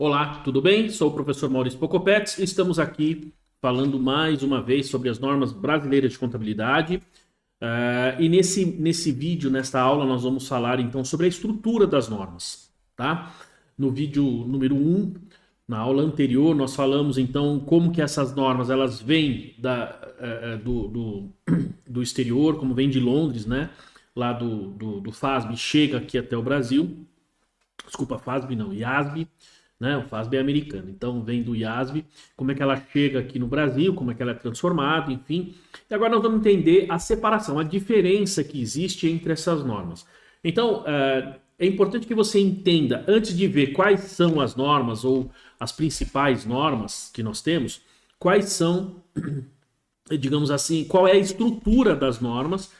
Olá, tudo bem? Sou o professor Maurício Pocopetz e estamos aqui falando mais uma vez sobre as normas brasileiras de contabilidade. E nesse vídeo, nesta aula, nós vamos falar então sobre a estrutura das normas, tá? No vídeo número 1, na aula anterior, nós falamos então como que essas normas elas vêm do exterior, como vem de Londres, né? Lá do FASB, chega aqui até o Brasil. Desculpa, FASB não, IASB, né? O FASB é americano, então vem do IASB, como é que ela chega aqui no Brasil, como é que ela é transformada, enfim. E agora nós vamos entender a separação, a diferença que existe entre essas normas. Então, é importante que você entenda, antes de ver quais são as normas ou as principais normas que nós temos, quais são, digamos assim, qual é a estrutura das normas.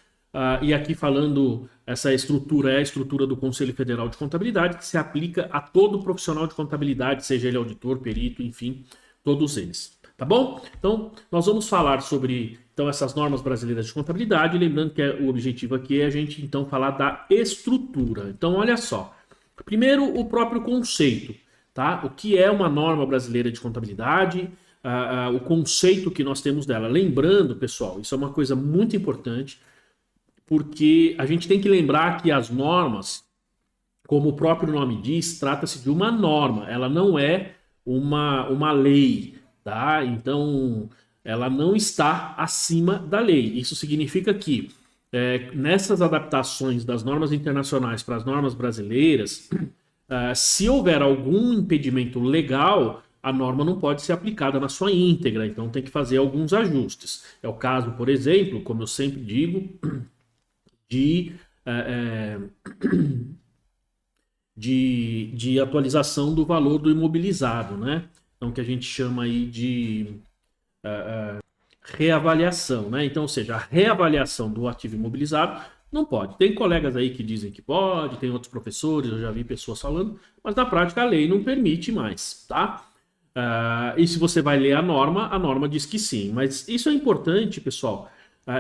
E aqui falando, essa estrutura é a estrutura do Conselho Federal de Contabilidade, que se aplica a todo profissional de contabilidade, seja ele auditor, perito, enfim, todos eles. Tá bom? Então, nós vamos falar sobre então, essas normas brasileiras de contabilidade, lembrando que o objetivo aqui é a gente então falar da estrutura. Então, olha só. Primeiro, o próprio conceito, tá? O que é uma norma brasileira de contabilidade, o conceito que nós temos dela. Lembrando, pessoal, isso é uma coisa muito importante, porque a gente tem que lembrar que as normas, como o próprio nome diz, trata-se de uma norma, ela não é uma lei, tá? Então, ela não está acima da lei. Isso significa que nessas adaptações das normas internacionais para as normas brasileiras, se houver algum impedimento legal, a norma não pode ser aplicada na sua íntegra, então tem que fazer alguns ajustes. É o caso, por exemplo, como eu sempre digo, de atualização do valor do imobilizado, né? Então, que a gente chama aí de reavaliação, né? Então, ou seja, a reavaliação do ativo imobilizado não pode. Tem colegas aí que dizem que pode, tem outros professores, eu já vi pessoas falando, mas na prática a lei não permite mais, tá? E se você vai ler a norma diz que sim. Mas isso é importante, pessoal.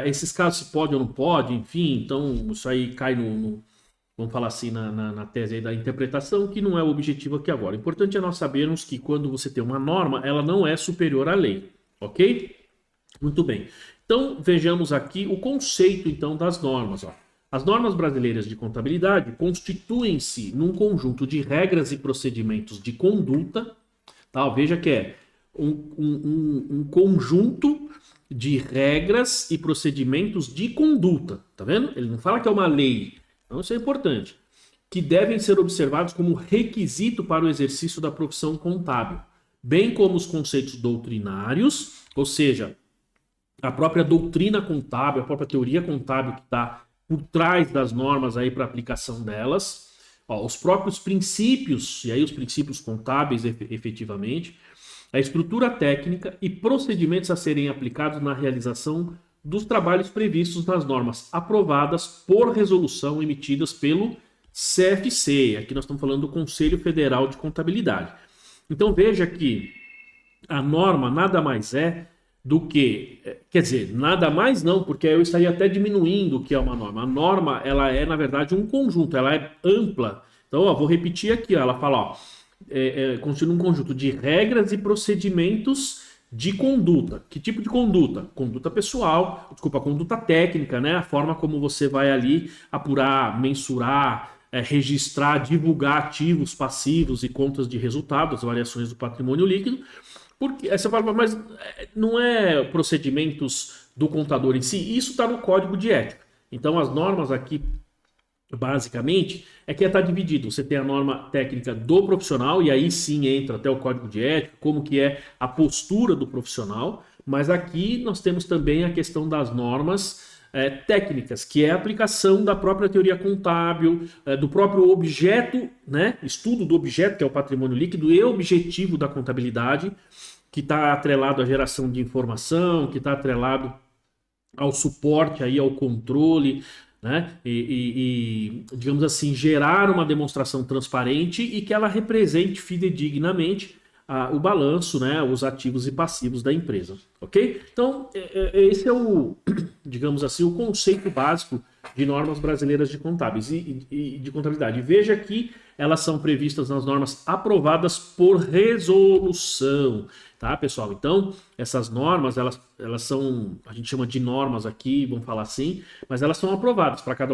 Esses casos se pode ou não pode, enfim, então isso aí cai vamos falar assim, na tese aí da interpretação, que não é o objetivo aqui agora. O importante é nós sabermos que quando você tem uma norma, ela não é superior à lei, ok? Muito bem. Então, vejamos aqui o conceito, então, das normas. Ó. As normas brasileiras de contabilidade constituem-se num conjunto de regras e procedimentos de conduta, tá? Veja que é um conjunto de regras e procedimentos de conduta, tá vendo? Ele não fala que é uma lei, então isso é importante, que devem ser observados como requisito para o exercício da profissão contábil, bem como os conceitos doutrinários, ou seja, a própria doutrina contábil, a própria teoria contábil que está por trás das normas aí para aplicação delas, os próprios princípios, e aí os princípios contábeis efetivamente, a estrutura técnica e procedimentos a serem aplicados na realização dos trabalhos previstos nas normas aprovadas por resolução emitidas pelo CFC. Aqui nós estamos falando do Conselho Federal de Contabilidade. Então veja que a norma nada mais é do que, quer dizer, nada mais não, porque eu estaria até diminuindo o que é uma norma. A norma, ela é, na verdade, um conjunto, ela é ampla. Então, vou repetir aqui, ela fala, constitui um conjunto de regras e procedimentos de conduta. Que tipo de conduta? Conduta pessoal, desculpa, conduta técnica, né? A forma como você vai ali apurar, mensurar, registrar, divulgar ativos, passivos e contas de resultados, as variações do patrimônio líquido. Porque essa fala, mas não é procedimentos do contador em si, isso está no código de ética. Então as normas aqui, basicamente, é que está dividido. Você tem a norma técnica do profissional, e aí sim entra até o código de ética, como que é a postura do profissional, mas aqui nós temos também a questão das normas técnicas, que é a aplicação da própria teoria contábil, do próprio objeto, né? Estudo do objeto, que é o patrimônio líquido, e objetivo da contabilidade, que está atrelado à geração de informação, que está atrelado ao suporte, aí, ao controle, né? Digamos assim, gerar uma demonstração transparente e que ela represente fidedignamente o balanço, né, os ativos e passivos da empresa, ok? Então, esse é o, digamos assim, o conceito básico de normas brasileiras de contábeis e de contabilidade. Veja que elas são previstas nas normas aprovadas por resolução, tá, pessoal? Então, essas normas, elas são, a gente chama de normas aqui, vamos falar assim, mas elas são aprovadas. Para cada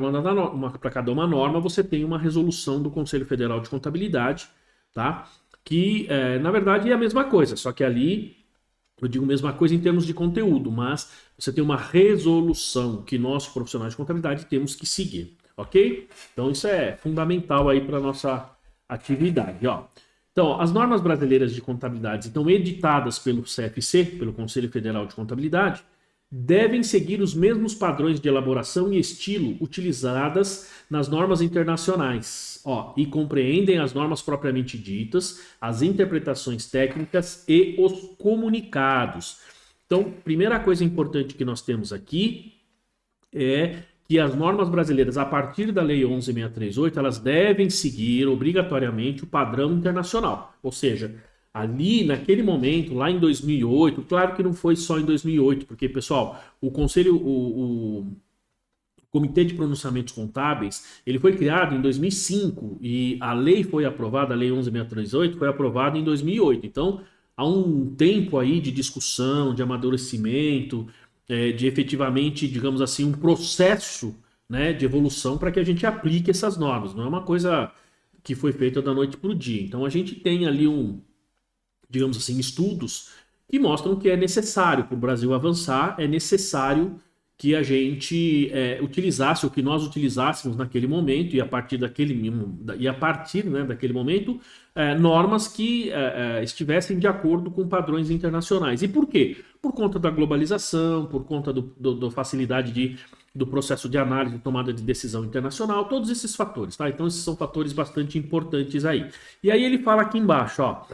uma norma, você tem uma resolução do Conselho Federal de Contabilidade, tá? Que, na verdade, é a mesma coisa, só que ali, eu digo a mesma coisa em termos de conteúdo, mas você tem uma resolução que nós, profissionais de contabilidade, temos que seguir, ok? Então, isso é fundamental aí para a nossa atividade, ó. Então, as normas brasileiras de contabilidade estão editadas pelo CFC, pelo Conselho Federal de Contabilidade, devem seguir os mesmos padrões de elaboração e estilo utilizadas nas normas internacionais, ó, e compreendem as normas propriamente ditas, as interpretações técnicas e os comunicados. Então, primeira coisa importante que nós temos aqui é que as normas brasileiras, a partir da Lei 11.638, elas devem seguir obrigatoriamente o padrão internacional. Ou seja, ali, naquele momento, lá em 2008, claro que não foi só em 2008, porque, pessoal, o Comitê de Pronunciamentos Contábeis, ele foi criado em 2005 e a lei foi aprovada, a Lei 11.638, foi aprovada em 2008. Então, há um tempo aí de discussão, de amadurecimento, de efetivamente, digamos assim, um processo, né, de evolução para que a gente aplique essas normas. Não é uma coisa que foi feita da noite para o dia. Então a gente tem ali digamos assim, estudos que mostram que é necessário para o Brasil avançar, é necessário que a gente utilizasse, ou que nós utilizássemos naquele momento, e a partir né, daquele momento, normas que estivessem de acordo com padrões internacionais. E por quê? Por conta da globalização, por conta da facilidade do processo de análise e tomada de decisão internacional, todos esses fatores, tá? Então esses são fatores bastante importantes aí. E aí ele fala aqui embaixo, ó,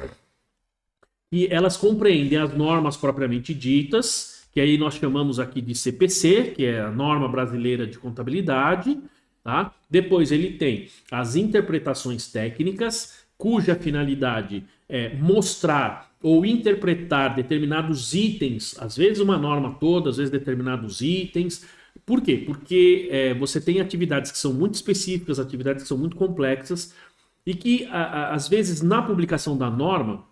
e elas compreendem as normas propriamente ditas, que aí nós chamamos aqui de CPC, que é a Norma Brasileira de Contabilidade, tá? Depois ele tem as interpretações técnicas, cuja finalidade é mostrar ou interpretar determinados itens, às vezes uma norma toda, às vezes determinados itens. Por quê? Porque você tem atividades que são muito específicas, atividades que são muito complexas, e que, às vezes, na publicação da norma,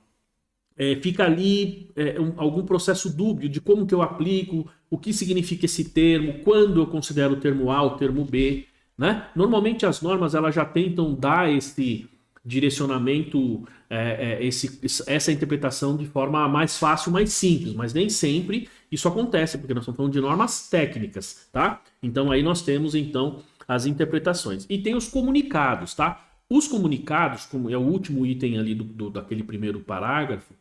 fica ali algum processo dúbio de como que eu aplico, o que significa esse termo, quando eu considero o termo A, o termo B, né? Normalmente as normas elas já tentam dar esse direcionamento, essa interpretação de forma mais fácil, mais simples, mas nem sempre isso acontece, porque nós estamos falando de normas técnicas, tá? Então aí nós temos então as interpretações. E tem os comunicados, tá? Os comunicados, como é o último item ali daquele primeiro parágrafo,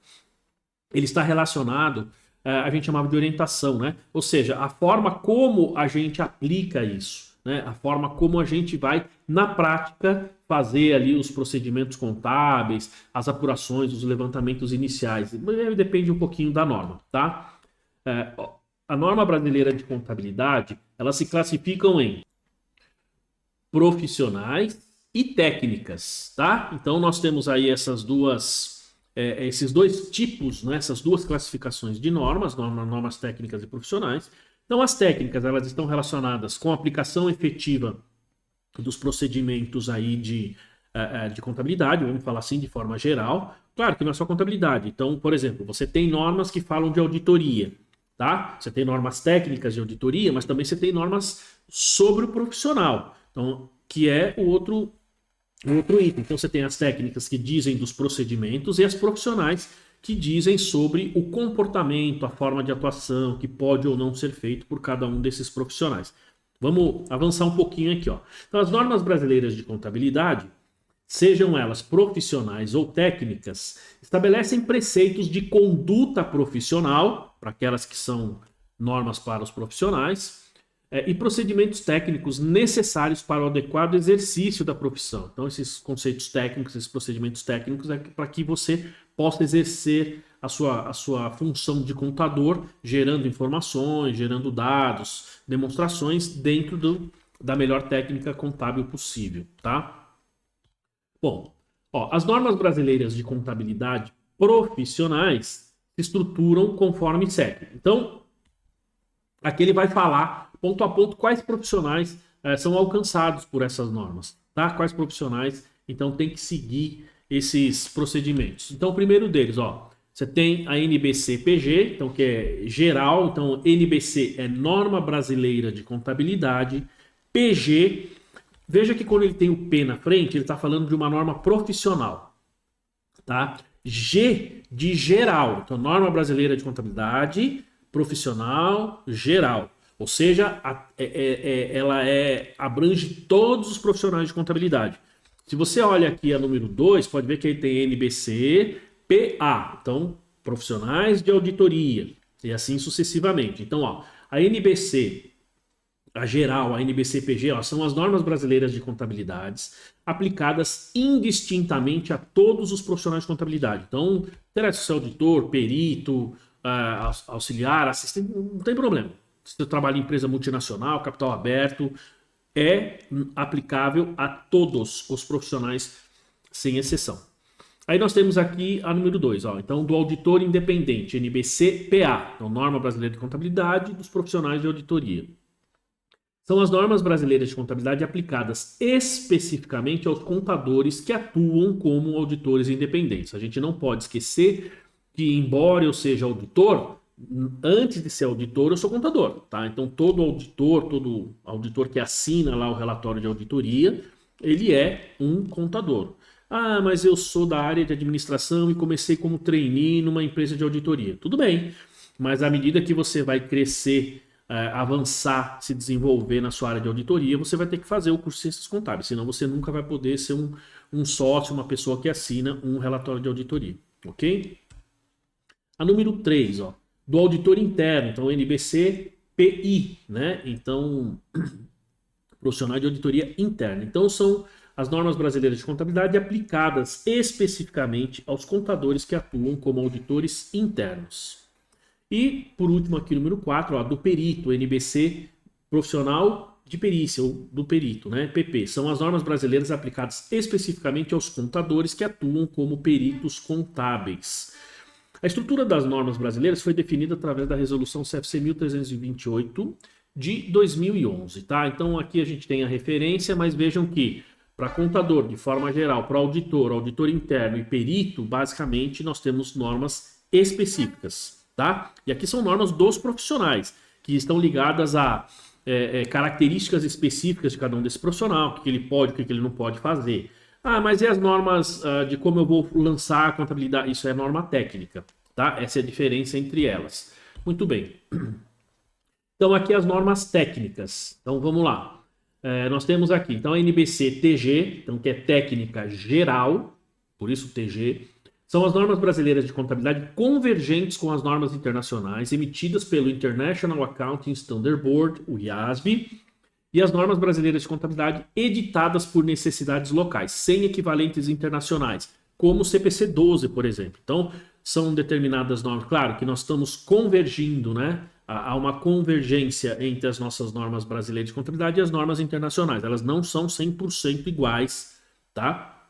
ele está relacionado, a gente chamava de orientação, né? Ou seja, a forma como a gente aplica isso, né? A forma como a gente vai, na prática, fazer ali os procedimentos contábeis, as apurações, os levantamentos iniciais. Depende um pouquinho da norma, tá? A norma brasileira de contabilidade, elas se classificam em profissionais e técnicas, tá? Então nós temos aí esses dois tipos, né? Essas duas classificações de normas técnicas e profissionais. Então as técnicas, elas estão relacionadas com a aplicação efetiva dos procedimentos aí de contabilidade, vamos falar assim de forma geral. Claro que não é só contabilidade. Então, por exemplo, você tem normas que falam de auditoria, tá? Você tem normas técnicas de auditoria, mas também você tem normas sobre o profissional, então, que é o outro item. Então você tem as técnicas que dizem dos procedimentos e as profissionais que dizem sobre o comportamento, a forma de atuação que pode ou não ser feito por cada um desses profissionais. Vamos avançar um pouquinho aqui, ó. Então as normas brasileiras de contabilidade, sejam elas profissionais ou técnicas, estabelecem preceitos de conduta profissional, para aquelas que são normas para os profissionais, e procedimentos técnicos necessários para o adequado exercício da profissão. Então, esses conceitos técnicos, esses procedimentos técnicos, é para que você possa exercer a sua função de contador, gerando informações, gerando dados, demonstrações dentro da melhor técnica contábil possível, tá? Bom, as normas brasileiras de contabilidade profissionais se estruturam conforme segue. Então, aqui ele vai falar ponto a ponto quais profissionais são alcançados por essas normas, tá? Quais profissionais então tem que seguir esses procedimentos. Então, o primeiro deles, ó, você tem a NBC-PG, então que é geral, então NBC é Norma Brasileira de Contabilidade, PG, veja que quando ele tem o P na frente, ele está falando de uma norma profissional, tá? G de geral, então Norma Brasileira de Contabilidade Profissional Geral, ou seja, ela abrange todos os profissionais de contabilidade. Se você olha aqui a número 2, pode ver que ele tem NBC, PA, então profissionais de auditoria, e assim sucessivamente. Então, ó, a NBC, a geral, a NBC-PG, ó, são as normas brasileiras de contabilidades aplicadas indistintamente a todos os profissionais de contabilidade. Então, terá seu auditor, perito, auxiliar, assistente, não tem problema. Se você trabalha em empresa multinacional, capital aberto, é aplicável a todos os profissionais, sem exceção. Aí nós temos aqui a número 2, então do auditor independente, NBC-PA, então Norma Brasileira de Contabilidade dos profissionais de auditoria. São as normas brasileiras de contabilidade aplicadas especificamente aos contadores que atuam como auditores independentes. A gente não pode esquecer que, embora eu seja auditor, antes de ser auditor, eu sou contador, tá? Então, todo auditor que assina lá o relatório de auditoria, ele é um contador. Ah, mas eu sou da área de administração e comecei como trainee numa empresa de auditoria. Tudo bem, mas à medida que você vai crescer, avançar, se desenvolver na sua área de auditoria, você vai ter que fazer o curso de Ciências Contábeis, senão você nunca vai poder ser um sócio, uma pessoa que assina um relatório de auditoria, ok? A número 3, do auditor interno, então NBC-PI, né? Então, profissional de auditoria interna. Então, são as normas brasileiras de contabilidade aplicadas especificamente aos contadores que atuam como auditores internos. E, por último, aqui número 4, do perito, NBC, profissional de perícia, ou do perito, né? PP. São as normas brasileiras aplicadas especificamente aos contadores que atuam como peritos contábeis. A estrutura das normas brasileiras foi definida através da resolução CFC 1328 de 2011, tá? Então aqui a gente tem a referência, mas vejam que para contador, de forma geral, para auditor interno e perito, basicamente nós temos normas específicas, tá? E aqui são normas dos profissionais, que estão ligadas a características específicas de cada um desse profissional, o que ele pode, o que ele não pode fazer. Ah, mas e as normas de como eu vou lançar a contabilidade? Isso é norma técnica, tá? Essa é a diferença entre elas. Muito bem. Então, aqui as normas técnicas. Então, vamos lá. Nós temos aqui, então, a NBC-TG, então, que é técnica geral, por isso TG, são as normas brasileiras de contabilidade convergentes com as normas internacionais emitidas pelo International Accounting Standard Board, o IASB, e as normas brasileiras de contabilidade editadas por necessidades locais, sem equivalentes internacionais, como o CPC 12, por exemplo. Então, são determinadas normas. Claro que nós estamos convergindo, né? Há uma convergência entre as nossas normas brasileiras de contabilidade e as normas internacionais. Elas não são 100% iguais, tá?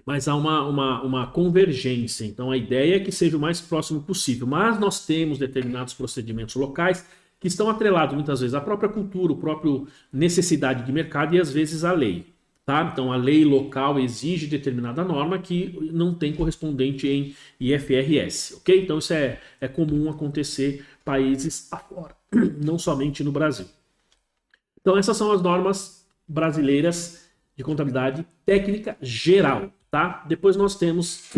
Mas há uma convergência. Então, a ideia é que seja o mais próximo possível. Mas nós temos determinados procedimentos locais que estão atrelados muitas vezes à própria cultura, à própria necessidade de mercado e às vezes à lei. Tá? Então a lei local exige determinada norma que não tem correspondente em IFRS. Ok? Então isso é comum acontecer países afora, não somente no Brasil. Então essas são as normas brasileiras de contabilidade técnica geral. Tá? Depois nós temos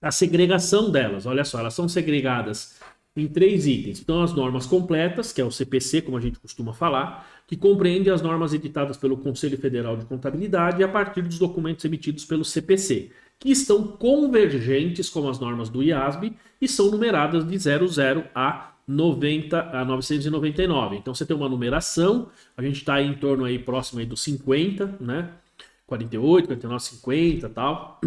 a segregação delas. Olha só, elas são segregadas em 3 itens. Então, as normas completas, que é o CPC, como a gente costuma falar, que compreende as normas editadas pelo Conselho Federal de Contabilidade a partir dos documentos emitidos pelo CPC, que estão convergentes com as normas do IASB e são numeradas de 00 a 999. Então, você tem uma numeração, a gente está em torno aí próximo aí dos 50, né? 48, 49, 50 e tal.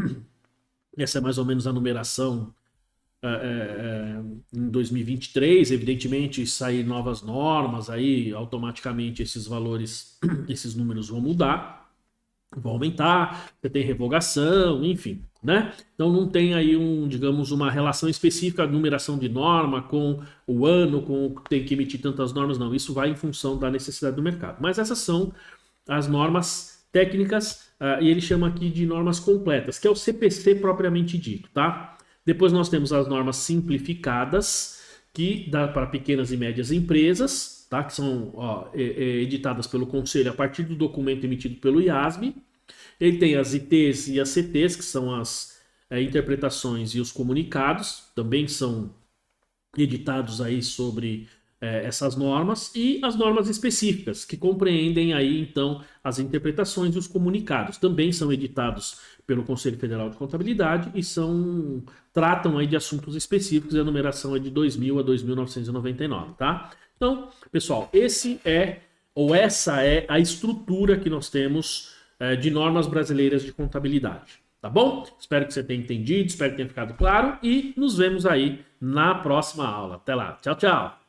Essa é mais ou menos a numeração em 2023, evidentemente sair novas normas, aí automaticamente esses valores, esses números vão mudar, vão aumentar, você tem revogação, enfim, né? Então não tem aí digamos, uma relação específica, a numeração de norma com o ano, com tem que emitir tantas normas, não, isso vai em função da necessidade do mercado. Mas essas são as normas técnicas e ele chama aqui de normas completas, que é o CPC propriamente dito, tá? Depois nós temos as normas simplificadas, que dá para pequenas e médias empresas, tá? Que são editadas pelo Conselho a partir do documento emitido pelo IASB. Ele tem as ITs e as CTs, que são as interpretações e os comunicados, também são editados aí sobre essas normas, e as normas específicas, que compreendem aí então as interpretações e os comunicados, também são editados pelo Conselho Federal de Contabilidade e tratam aí de assuntos específicos, e a numeração é de 2000 a 2999, tá? Então, pessoal, essa é a estrutura que nós temos de normas brasileiras de contabilidade. Tá bom? Espero que você tenha entendido, espero que tenha ficado claro, e nos vemos aí na próxima aula. Até lá. Tchau, tchau.